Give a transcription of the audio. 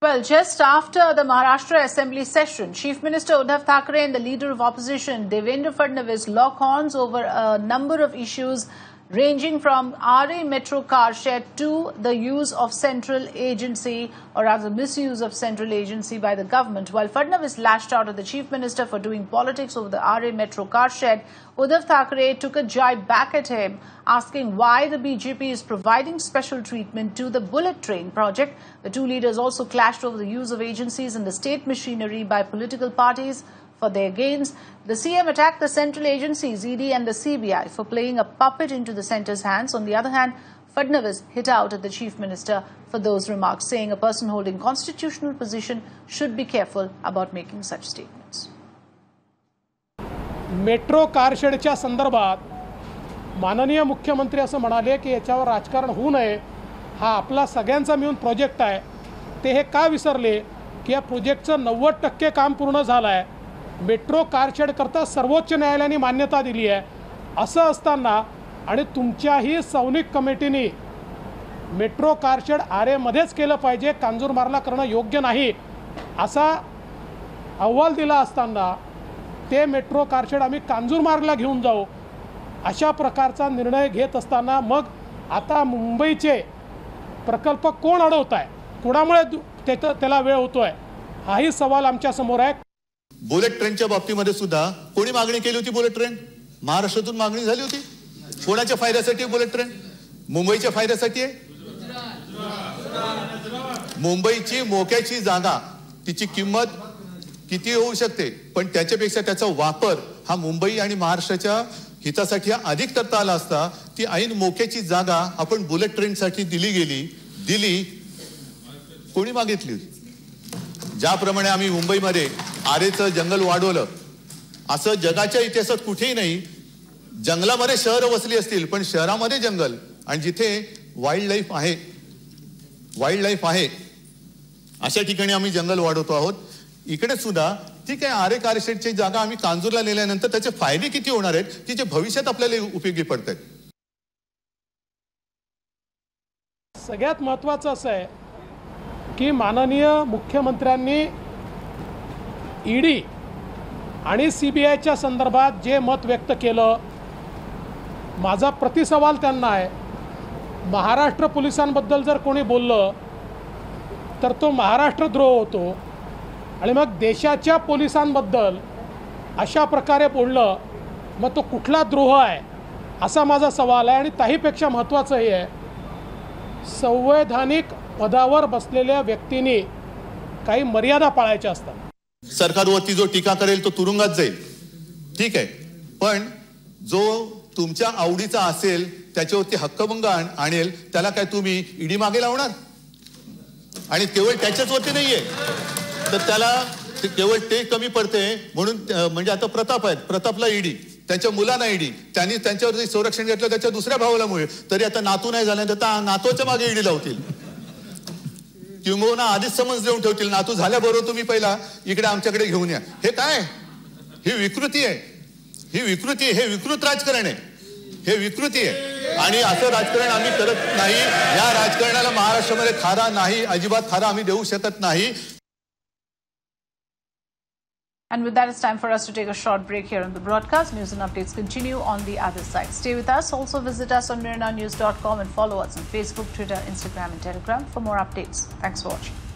Well, just after the Maharashtra Assembly session, Chief Minister Uddhav Thackeray and the leader of opposition, Devendra Fadnavis, lock horns over a number of issues ranging from RA Metro car shed to the use of central agency, or rather misuse of central agency by the government. While Fadnavis lashed out at the Chief Minister for doing politics over the RA Metro car shed, Uddhav Thackeray took a jibe back at him, asking why the BJP is providing special treatment to the bullet train project. The two leaders also clashed over the use of agencies in the state machinery by political parties for their gains. The CM attacked the central agencies, ED and the CBI, for playing a puppet into the centre's hands. On the other hand, Fadnavis hit out at the Chief Minister for those remarks, saying a person holding constitutional position should be careful about making such statements. Metro कारशेडच्या संदर्भात माननीय मुख्यमंत्री असं म्हणाले की याच्यावर राजकारण होऊ नये, हा आपला सगळ्यांचा मिळून प्रोजेक्ट आहे. ते हे का विसरले की या प्रोजेक्टचं 90% काम पूर्ण झालं आहे. मेट्रो कारशेड करता सर्वोच्च न्यायालयाने मान्यता दिली आहे. असं असताना आणि तुमच्याही सौनिक कमिटीने मेट्रो कारशेड आरेमध्येच केलं पाहिजे, कांजूरमार्गला करणं योग्य नाही असा अहवाल दिला असताना ते मेट्रो कारशेड आम्ही कांजूरमार्गला घेऊन जाऊ अशा प्रकारचा निर्णय घेत असताना मग आता मुंबईचे प्रकल्प कोण अडवत आहे, कुणामुळे त्याला वेळ होतोय, हाही सवाल आमच्या समोर आहे. बुलेट ट्रेनच्या बाबतीमध्ये सुद्धा कोणी मागणी केली होती? बुलेट ट्रेन महाराष्ट्रातून मागणी झाली होती. कोणाच्या फायद्यासाठी बुलेट ट्रेन? मुंबईच्या फायद्यासाठी आहे. मुंबईची मोक्याची जागा, तिची किंमत किती होऊ शकते, पण त्याच्यापेक्षा त्याचा वापर हा मुंबई आणि महाराष्ट्राच्या हितासाठी अधिक करता आला असता. ती ऐन मोक्याची जागा आपण बुलेट ट्रेनसाठी दिली कोणी मागितली होती? ज्याप्रमाणे आम्ही मुंबईमध्ये आरेचं जंगल वाढवलं, असं जगाच्या इतिहासात कुठेही नाही. जंगलामध्ये शहरं वसली असतील, पण शहरामध्ये जंगल आणि जिथे वाईल्ड लाईफ आहे अशा ठिकाणी आम्ही जंगल वाढवतो आहोत. इकडे सुद्धा ठीक आहे, आरे कारशेडची जागा आम्ही कांजूरला नेल्यानंतर त्याचे फायदे किती होणार आहेत की जे भविष्यात आपल्याला उपयोगी पडतात. सगळ्यात महत्त्वाचं असं आहे की माननीय मुख्यमंत्र्यांनी ईडी आणि सीबीआयच्या संदर्भात जे मत व्यक्त केलं, माझा प्रतिसवाल त्यांना आहे. महाराष्ट्र पोलिसांबद्दल जर कोणी बोललं तर तो महाराष्ट्रद्रोह होतो आणि मग देशाच्या पोलिसांबद्दल अशा प्रकारे बोललं मग तो कुठला द्रोह आहे असा माझा सवाल आहे. आणि त्याहीपेक्षा महत्त्वाचं हे आहे, संवैधानिक पदावर बसलेल्या व्यक्तींनी काही मर्यादा पाळायच्या असतात. सरकारवरती जो टीका करेल तो तुरुंगात जाईल, ठीक आहे, पण जो तुमच्या आवडीचा असेल त्याच्यावरती हक्कभंग आणेल त्याला काय तुम्ही ईडी मागे लावणार? आणि केवळ त्याच्याच वरती नाहीये तर त्याला केवळ ते कमी पडते म्हणून, म्हणजे आता प्रताप आहेत, प्रतापला ईडी, त्यांच्या मुलांना ईडी, त्यांनी त्यांच्यावरती संरक्षण घेतलं त्याच्या दुसऱ्या भावालामुळे, तरी आता नातू नाही झाला तर नातूच्या मागे ईडी लावतील किंवा आधीच समज देऊन ठेवतील, नातू झाल्याबरोबर तुम्ही पहिला इकडे आमच्याकडे घेऊन या. हे काय? ही विकृती आहे, ही विकृती, हे विकृत राजकारण आहे, हे विकृती आहे. आणि असं राजकारण आम्ही करत नाही. या राजकारणाला महाराष्ट्रामध्ये थारा नाही, अजिबात थारा आम्ही देऊ शकत नाही. And with that, it's time for us to take a short break here on the broadcast. News and updates continue on the other side. Stay with us. Also visit us on mirrornownews.com and follow us on Facebook, Twitter, Instagram and Telegram for more updates. Thanks for watching.